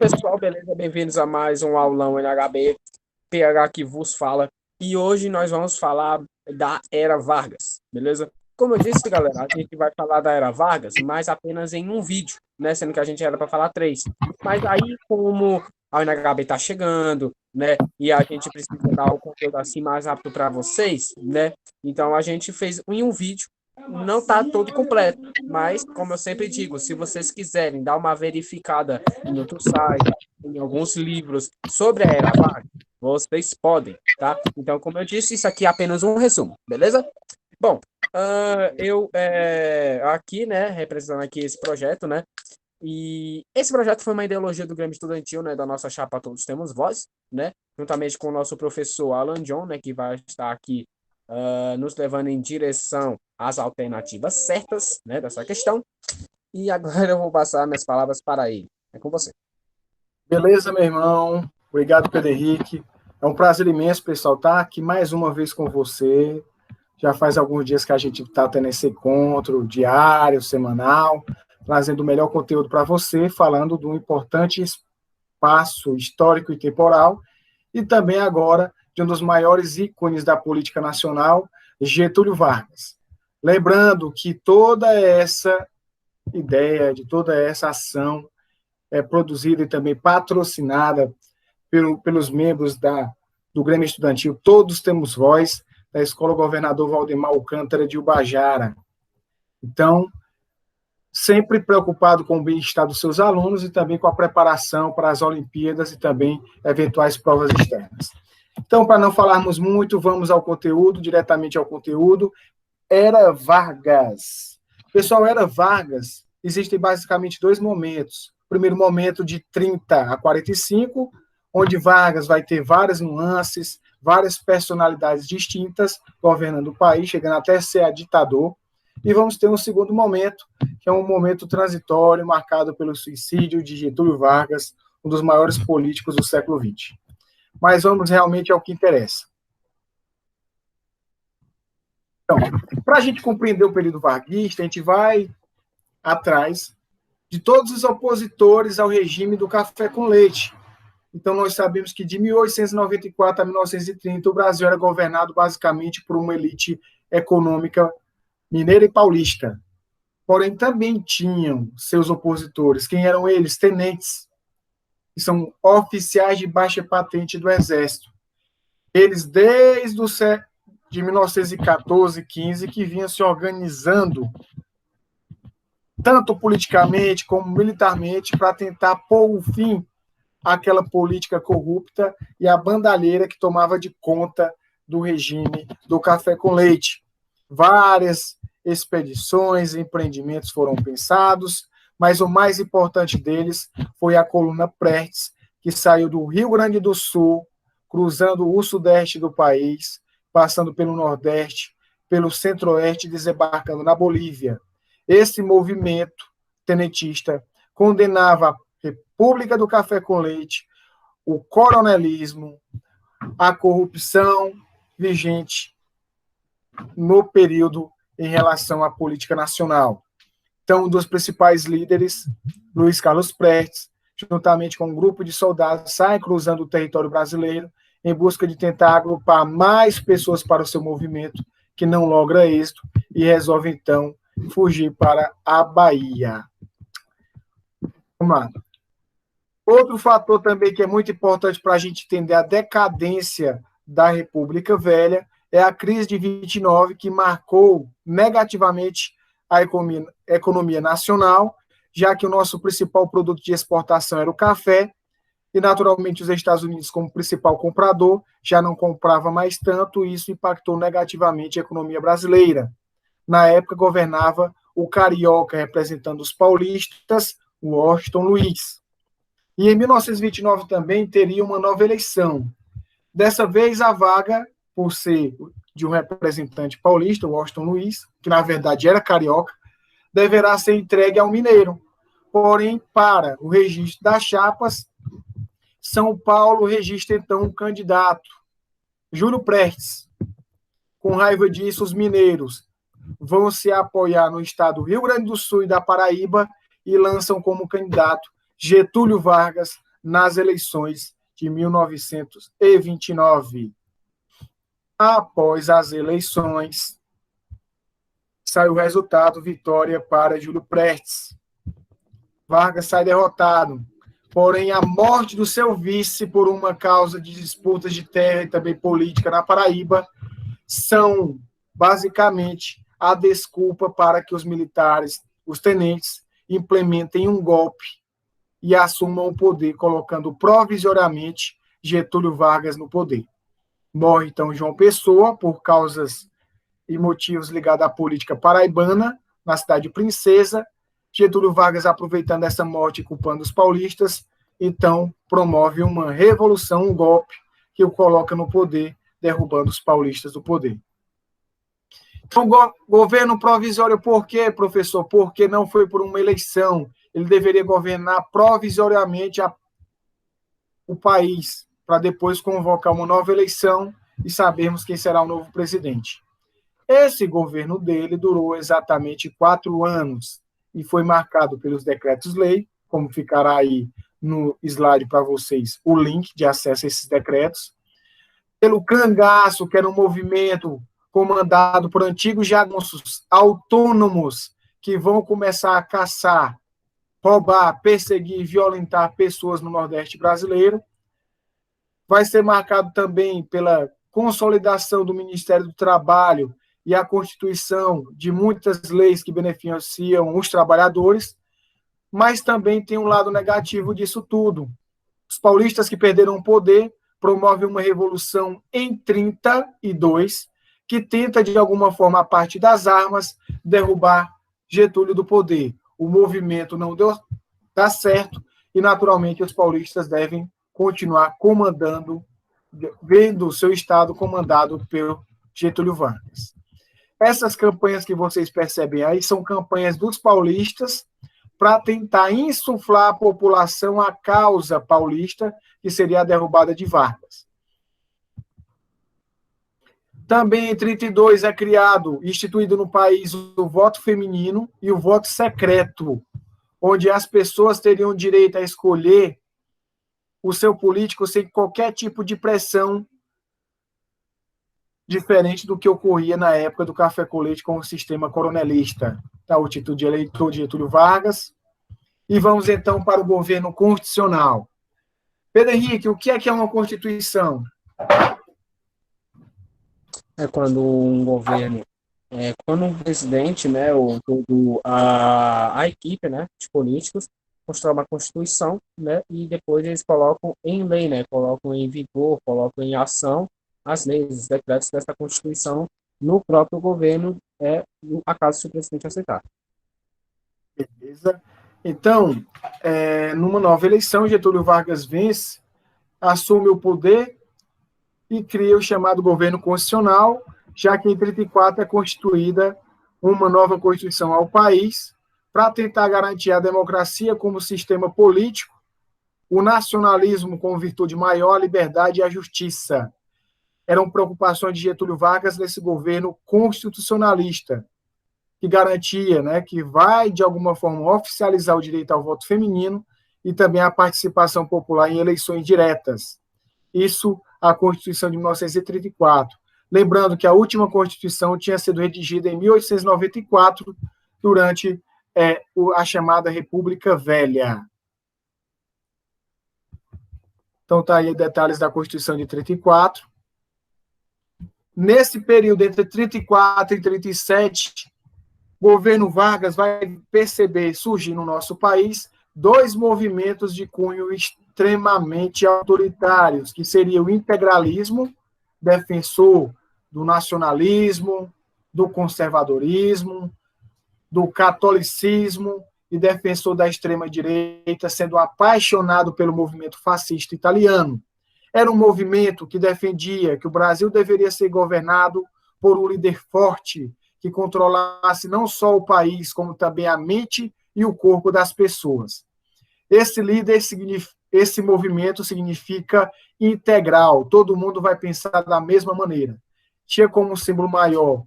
pessoal, beleza? Bem-vindos a mais um aulão NHB, PH que vos fala. E hoje nós vamos falar da Era Vargas, beleza? Como eu disse, galera, a gente vai falar da Era Vargas, mas apenas em um vídeo, né? Sendo que a gente era para falar três. Mas aí, como a NHB tá chegando, né? E a gente precisa dar o conteúdo assim mais rápido para vocês, né? Então a gente fez em um vídeo. Não está todo completo, mas como eu sempre digo, se vocês quiserem dar uma verificada em outro site, em alguns livros sobre a Era Vargas, vocês podem, tá? Então, como eu disse, isso aqui é apenas um resumo, beleza? Bom, eu aqui, né, representando aqui esse projeto, né? E esse projeto foi uma ideologia do Grêmio Estudantil, né, da nossa chapa Todos Temos Voz, né? Juntamente com o nosso professor Alan John, né, que vai estar aqui nos levando em direção às alternativas certas, né, dessa questão. E agora eu vou passar minhas palavras para ele. É com você. Beleza, meu irmão. Obrigado, Pedro Henrique. É um prazer imenso, pessoal, estar aqui mais uma vez com você. Já faz alguns dias que a gente está tendo esse encontro diário, semanal, trazendo o melhor conteúdo para você, falando de um importante espaço histórico e temporal, e também agora de um dos maiores ícones da política nacional, Getúlio Vargas. Lembrando que toda essa ideia, de toda essa ação é produzida e também patrocinada pelos membros do Grêmio Estudantil Todos Temos Voz, da Escola Governador Valdemar Alcântara de Ubajara. Então, sempre preocupado com o bem-estar dos seus alunos e também com a preparação para as Olimpíadas e também eventuais provas externas. Então, para não falarmos muito, vamos ao conteúdo, diretamente ao conteúdo. Era Vargas. Pessoal, Era Vargas, existem basicamente dois momentos. O primeiro momento de 30 a 45, onde Vargas vai ter várias nuances, várias personalidades distintas governando o país, chegando até a ser ditador. E vamos ter um segundo momento, que é um momento transitório, marcado pelo suicídio de Getúlio Vargas, um dos maiores políticos do século XX. Mas vamos realmente ao que interessa. Então, para a gente compreender o período varguista, a gente vai atrás de todos os opositores ao regime do café com leite. Então, nós sabemos que de 1894 a 1930, o Brasil era governado basicamente por uma elite econômica mineira e paulista. Porém, também tinham seus opositores. Quem eram eles? Tenentes, que são oficiais de baixa patente do Exército. Eles, desde o século de 1914, 15, que vinham se organizando, tanto politicamente como militarmente, para tentar pôr um fim àquela política corrupta e a bandalheira que tomava de conta do regime do café com leite. Várias expedições e empreendimentos foram pensados, mas o mais importante deles foi a coluna Prestes, que saiu do Rio Grande do Sul, cruzando o sudeste do país, passando pelo nordeste, pelo centro-oeste, desembarcando na Bolívia. Esse movimento tenentista condenava a República do Café com Leite, o coronelismo, a corrupção vigente no período em relação à política nacional. Então, um dos principais líderes, Luiz Carlos Prestes, juntamente com um grupo de soldados, sai cruzando o território brasileiro em busca de tentar agrupar mais pessoas para o seu movimento, que não logra êxito, e resolve, então, fugir para a Bahia. Vamos lá. Outro fator também que é muito importante para a gente entender a decadência da República Velha é a crise de 29, que marcou negativamente a economia nacional, já que o nosso principal produto de exportação era o café, e naturalmente os Estados Unidos, como principal comprador, já não comprava mais tanto, e isso impactou negativamente a economia brasileira. Na época governava o carioca, representando os paulistas, o Washington Luiz. E em 1929 também teria uma nova eleição. Dessa vez a vaga, por ser de um representante paulista, o Washington Luiz, que na verdade era carioca, deverá ser entregue ao mineiro. Porém, para o registro das chapas, São Paulo registra então um candidato, Júlio Prestes. Com raiva disso, os mineiros vão se apoiar no estado do Rio Grande do Sul e da Paraíba e lançam como candidato Getúlio Vargas nas eleições de 1929. Após as eleições, saiu o resultado, vitória para Júlio Prestes. Vargas sai derrotado, porém a morte do seu vice por uma causa de disputas de terra e também política na Paraíba são basicamente a desculpa para que os militares, os tenentes, implementem um golpe e assumam o poder, colocando provisoriamente Getúlio Vargas no poder. Morre, então, João Pessoa, por causas e motivos ligados à política paraibana, na cidade de Princesa. Getúlio Vargas, aproveitando essa morte e culpando os paulistas, então promove uma revolução, um golpe, que o coloca no poder, derrubando os paulistas do poder. Então, governo provisório por quê, professor? Porque não foi por uma eleição. Ele deveria governar provisoriamente o país, para depois convocar uma nova eleição e sabermos quem será o novo presidente. Esse governo dele durou exatamente 4 anos e foi marcado pelos decretos-lei, como ficará aí no slide para vocês o link de acesso a esses decretos, pelo cangaço, que era um movimento comandado por antigos jagunços autônomos que vão começar a caçar, roubar, perseguir e violentar pessoas no Nordeste brasileiro. Vai ser marcado também pela consolidação do Ministério do Trabalho e a constituição de muitas leis que beneficiam os trabalhadores, mas também tem um lado negativo disso tudo. Os paulistas que perderam o poder promovem uma revolução em 32, que tenta, de alguma forma, a partir das armas, derrubar Getúlio do poder. O movimento não dá certo e, naturalmente, os paulistas devem continuar comandando, vendo o seu estado comandado pelo Getúlio Vargas. Essas campanhas que vocês percebem aí são campanhas dos paulistas para tentar insuflar à população a causa paulista, que seria a derrubada de Vargas. Também em 32 é criado, instituído no país, o voto feminino e o voto secreto, onde as pessoas teriam direito a escolher o seu político sem qualquer tipo de pressão, diferente do que ocorria na época do café com leite com o sistema coronelista. Tá, o título de eleitor de Getúlio Vargas. E vamos, então, para o governo constitucional. Pedro Henrique, o que é uma Constituição? É quando um governo, quando um presidente, né, ou a equipe, né, de políticos, constrói uma Constituição, né, e depois eles colocam em lei, né, colocam em vigor, colocam em ação as leis, os decretos dessa Constituição no próprio governo, acaso se o presidente aceitar. Beleza. Então, numa nova eleição, Getúlio Vargas vence, assume o poder e cria o chamado governo constitucional, já que em 34 é constituída uma nova Constituição ao país, para tentar garantir a democracia como sistema político, o nacionalismo como virtude maior, a liberdade e a justiça. Eram preocupações de Getúlio Vargas nesse governo constitucionalista, que garantia, né, que vai, de alguma forma, oficializar o direito ao voto feminino e também a participação popular em eleições diretas. Isso, a Constituição de 1934. Lembrando que a última Constituição tinha sido redigida em 1894, durante a chamada República Velha. Então, tá aí detalhes da Constituição de 34. Nesse período, entre 34 e 37, o governo Vargas vai perceber surgir no nosso país 2 movimentos de cunho extremamente autoritários, que seria o integralismo, defensor do nacionalismo, do conservadorismo, do catolicismo e defensor da extrema-direita, sendo apaixonado pelo movimento fascista italiano. Era um movimento que defendia que o Brasil deveria ser governado por um líder forte, que controlasse não só o país, como também a mente e o corpo das pessoas. Esse movimento significa integral, todo mundo vai pensar da mesma maneira. Tinha como símbolo maior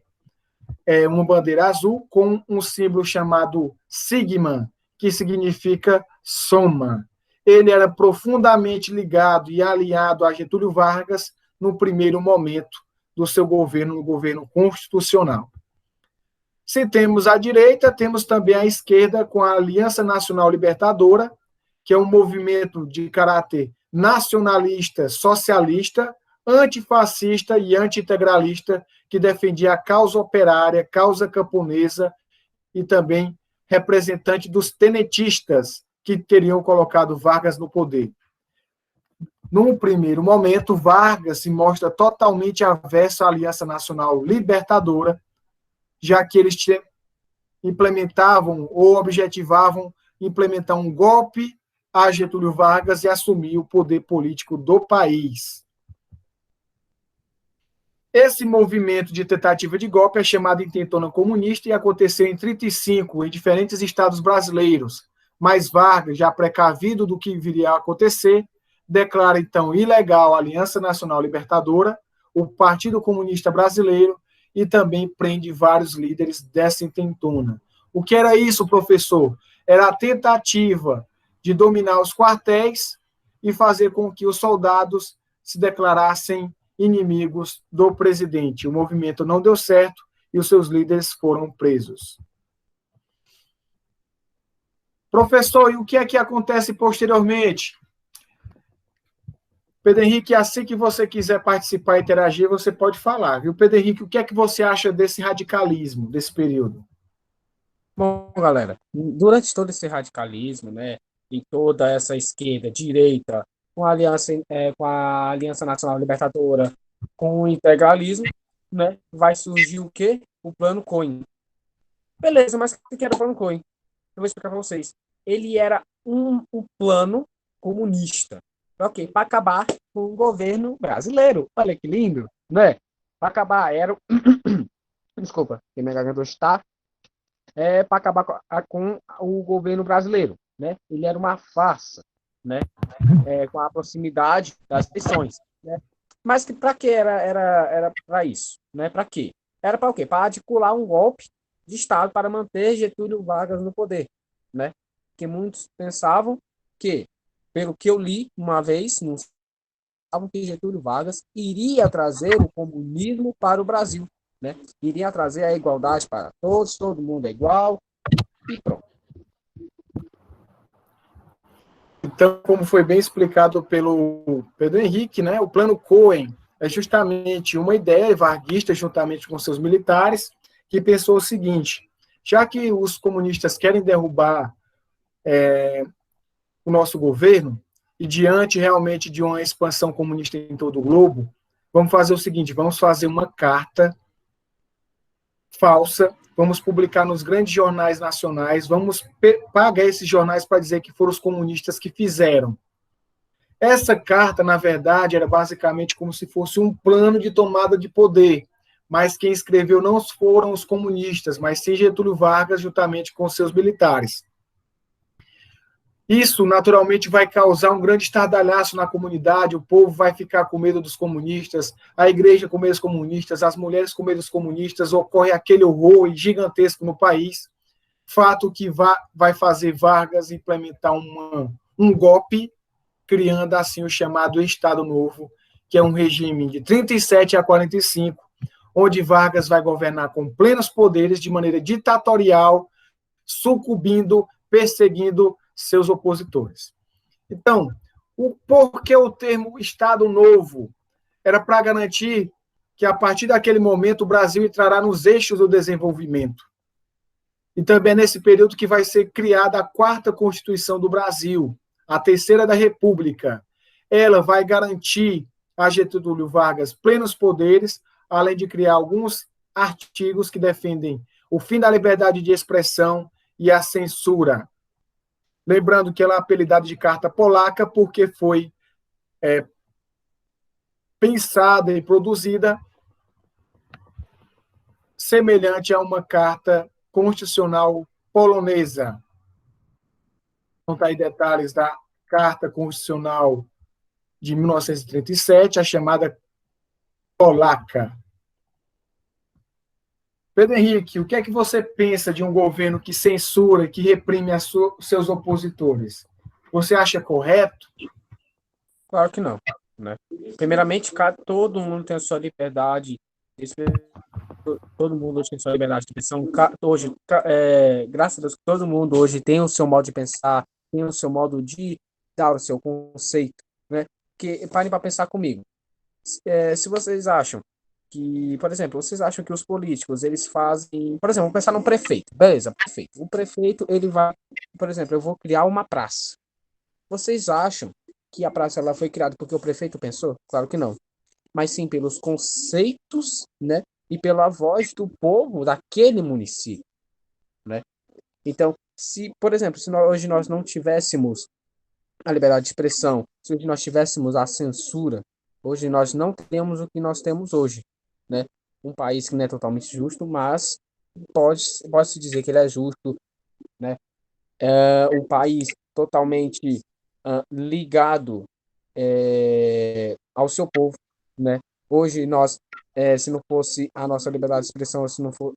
uma bandeira azul com um símbolo chamado sigma, que significa soma. ele era profundamente ligado e aliado a Getúlio Vargas no primeiro momento do seu governo, no governo constitucional. Se temos a direita, temos também a esquerda com a Aliança Nacional Libertadora, que é um movimento de caráter nacionalista, socialista, antifascista e anti-integralista, que defendia a causa operária, causa camponesa e também representante dos tenetistas que teriam colocado Vargas no poder. Num primeiro momento, Vargas se mostra totalmente averso à Aliança Nacional Libertadora, já que eles implementavam ou objetivavam implementar um golpe a Getúlio Vargas e assumir o poder político do país. Esse movimento de tentativa de golpe é chamado Intentona Comunista e aconteceu em 1935, em diferentes estados brasileiros. Mas Vargas, já precavido do que viria a acontecer, declara então ilegal a Aliança Nacional Libertadora, o Partido Comunista Brasileiro, e também prende vários líderes dessa intentona. O que era isso, professor? Era a tentativa de dominar os quartéis e fazer com que os soldados se declarassem inimigos do presidente. O movimento não deu certo e os seus líderes foram presos. Professor, e o que é que acontece posteriormente? Pedro Henrique, assim que você quiser participar e interagir, você pode falar, viu? Pedro Henrique, o que é que você acha desse radicalismo, desse período? Bom, galera, durante todo esse radicalismo, né, e toda essa esquerda, direita, com a Aliança Nacional Libertadora, com o integralismo, né, vai surgir o quê? O Plano Cohen. Beleza, mas o que era o Plano Cohen? Eu vou explicar para vocês. Ele era um plano comunista. Ok, para acabar com o governo brasileiro. Olha que lindo, né? Para acabar, desculpa, que minha garganta está. Para acabar com o governo brasileiro, né? Ele era uma farsa, né? Com a proximidade das eleições, né? Mas para que era para isso, né? Para quê? Era para o quê? Para articular um golpe de Estado para manter Getúlio Vargas no poder, né? Que muitos pensavam que, pelo que eu li uma vez, não pensavam que Getúlio Vargas iria trazer o comunismo para o Brasil, né? Iria trazer a igualdade para todos, todo mundo é igual, e pronto. Então, como foi bem explicado pelo Pedro Henrique, né, o Plano Cohen é justamente uma ideia varguista, juntamente com seus militares, que pensou o seguinte: já que os comunistas querem derrubar o nosso governo, e diante realmente de uma expansão comunista em todo o globo, vamos fazer o seguinte, vamos fazer uma carta falsa, vamos publicar nos grandes jornais nacionais, vamos pagar esses jornais para dizer que foram os comunistas que fizeram. Essa carta, na verdade, era basicamente como se fosse um plano de tomada de poder, mas quem escreveu não foram os comunistas, mas sim Getúlio Vargas, juntamente com seus militares. Isso, naturalmente, vai causar um grande estardalhaço na comunidade, o povo vai ficar com medo dos comunistas, a igreja com medo dos comunistas, as mulheres com medo dos comunistas, ocorre aquele horror gigantesco no país, fato que vai fazer Vargas implementar um golpe, criando assim o chamado Estado Novo, que é um regime de 37 a 45, onde Vargas vai governar com plenos poderes, de maneira ditatorial, sucumbindo, perseguindo seus opositores. Então, por que o termo Estado Novo? Era para garantir que, a partir daquele momento, o Brasil entrará nos eixos do desenvolvimento. E também é nesse período que vai ser criada a 4ª Constituição do Brasil, a 3ª da República. Ela vai garantir a Getúlio Vargas plenos poderes, além de criar alguns artigos que defendem o fim da liberdade de expressão e a censura. Lembrando que ela é apelidada de Carta Polaca porque foi pensada e produzida semelhante a uma carta constitucional polonesa. Não está aí detalhes da Carta Constitucional de 1937, a chamada polaca. Pedro Henrique, o que é que você pensa de um governo que censura, que reprime seus opositores? Você acha correto? Claro que não, né? Primeiramente, todo mundo tem a sua liberdade, todo mundo hoje tem sua liberdade de expressão. Hoje, graças a Deus, todo mundo hoje tem o seu modo de pensar, tem o seu modo de dar o seu conceito, né? Que parem para pensar comigo. Se vocês acham que, por exemplo, vocês acham que os políticos, eles fazem, por exemplo, vamos pensar no prefeito, beleza, prefeito. O prefeito, ele vai, por exemplo, eu vou criar uma praça. Vocês acham que a praça ela foi criada porque o prefeito pensou? Claro que não. Mas sim pelos conceitos, né? E pela voz do povo daquele município, né? Então, se, por exemplo, se hoje nós não tivéssemos a liberdade de expressão, se hoje nós tivéssemos a censura, hoje nós não teríamos o que nós temos hoje, né? Um país que não é totalmente justo, mas pode-se dizer que ele é justo, né? Um país totalmente ligado ao seu povo, né? Hoje nós, se não fosse a nossa liberdade de expressão, se não fosse,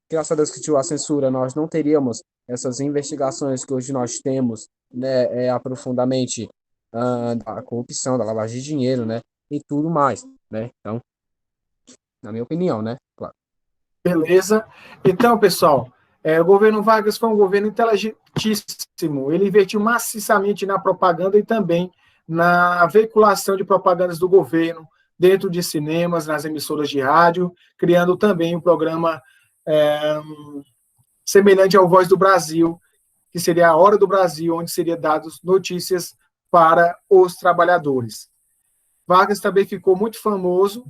graças a Deus que tirou a censura, nós não teríamos essas investigações que hoje nós temos, né, aprofundamente da corrupção, da lavagem de dinheiro, né, e tudo mais, né? Então, na minha opinião, né? Claro. Beleza. Então, pessoal, o governo Vargas foi um governo inteligentíssimo. Ele investiu maciçamente na propaganda e também na veiculação de propagandas do governo dentro de cinemas, nas emissoras de rádio, criando também um programa semelhante ao Voz do Brasil, que seria a Hora do Brasil, onde seriam dadas notícias para os trabalhadores. Vargas também ficou muito famoso,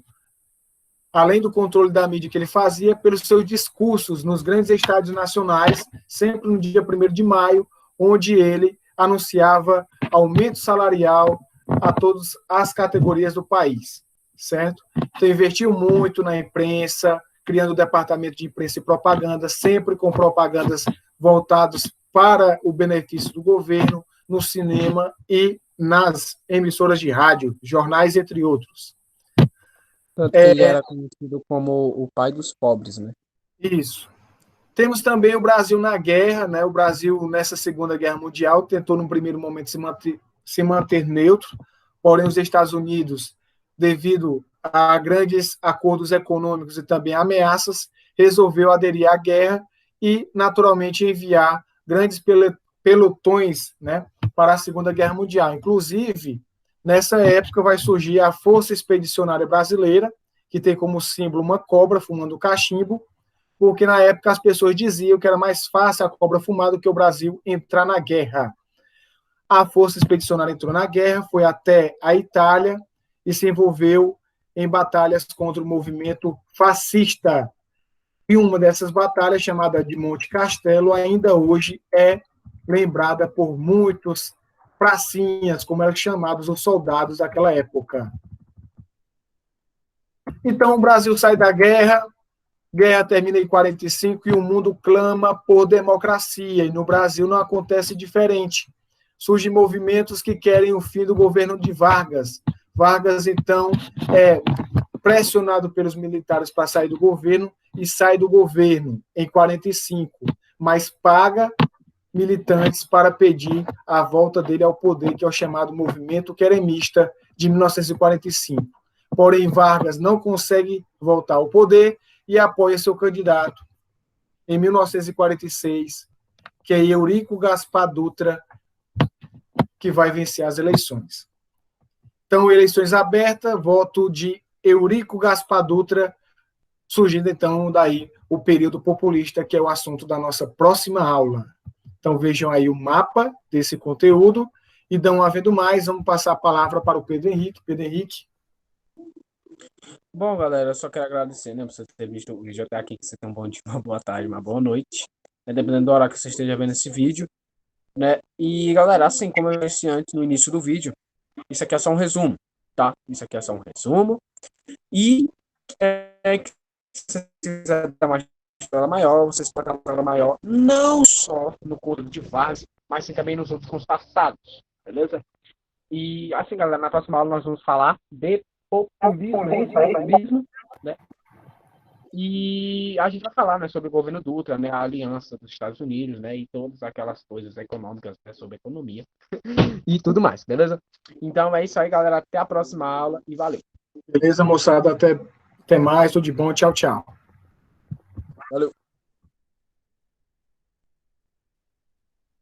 além do controle da mídia que ele fazia, pelos seus discursos nos grandes estádios nacionais, sempre no dia 1º de maio, onde ele anunciava aumento salarial a todas as categorias do país, certo? Então, investiu muito na imprensa, criando o departamento de imprensa e propaganda, sempre com propagandas voltadas para o benefício do governo, no cinema e nas emissoras de rádio, jornais, entre outros. Tanto que ele era conhecido como o pai dos pobres, né? Isso. Temos também o Brasil na guerra, né? O Brasil, nessa Segunda Guerra Mundial, tentou, num primeiro momento, se manter neutro, porém, os Estados Unidos, devido a grandes acordos econômicos e também ameaças, resolveu aderir à guerra e, naturalmente, enviar grandes pelotões, né, para a Segunda Guerra Mundial. Inclusive, nessa época, vai surgir a Força Expedicionária Brasileira, que tem como símbolo uma cobra fumando cachimbo, porque na época as pessoas diziam que era mais fácil a cobra fumar do que o Brasil entrar na guerra. A Força Expedicionária entrou na guerra, foi até a Itália e se envolveu em batalhas contra o movimento fascista. E uma dessas batalhas, chamada de Monte Castelo, ainda hoje é lembrada por muitos pracinhas, como eram chamados os soldados daquela época. Então, o Brasil sai da guerra, guerra termina em 45 e o mundo clama por democracia. E no Brasil não acontece diferente. Surgem movimentos que querem o fim do governo de Vargas. Vargas, então, é pressionado pelos militares para sair do governo e sai do governo em 45, mas paga militantes para pedir a volta dele ao poder, que é o chamado Movimento Queremista de 1945. Porém, Vargas não consegue voltar ao poder e apoia seu candidato em 1946, que é Eurico Gaspar Dutra, que vai vencer as eleições. Então, eleições abertas, voto de Eurico Gaspar Dutra, surgindo então daí o período populista, que é o assunto da nossa próxima aula. Então, vejam aí o mapa desse conteúdo e não havendo mais, vamos passar a palavra para o Pedro Henrique. Pedro Henrique. Bom, galera, eu só quero agradecer, né, por você ter visto o vídeo até aqui, que você tem um bom dia, uma boa tarde, uma boa noite, né, dependendo do horário que você esteja vendo esse vídeo, né, e galera, assim como eu disse antes no início do vídeo, isso aqui é só um resumo, tá? Isso aqui é só um resumo, e que se você quiser dar uma história maior, vocês podem dar uma história maior, não só no conto de Vargas, mas sim também nos outros contos passados, beleza? E assim, galera, na próxima aula nós vamos falar de populismo, né? E a gente vai falar, né, sobre o governo Dutra, né, a aliança dos Estados Unidos, né, e todas aquelas coisas econômicas, né, sobre economia e tudo mais, beleza? Então é isso aí, galera. Até a próxima aula e valeu. Beleza, moçada? Até mais. Tudo de bom. Tchau, tchau. Valeu.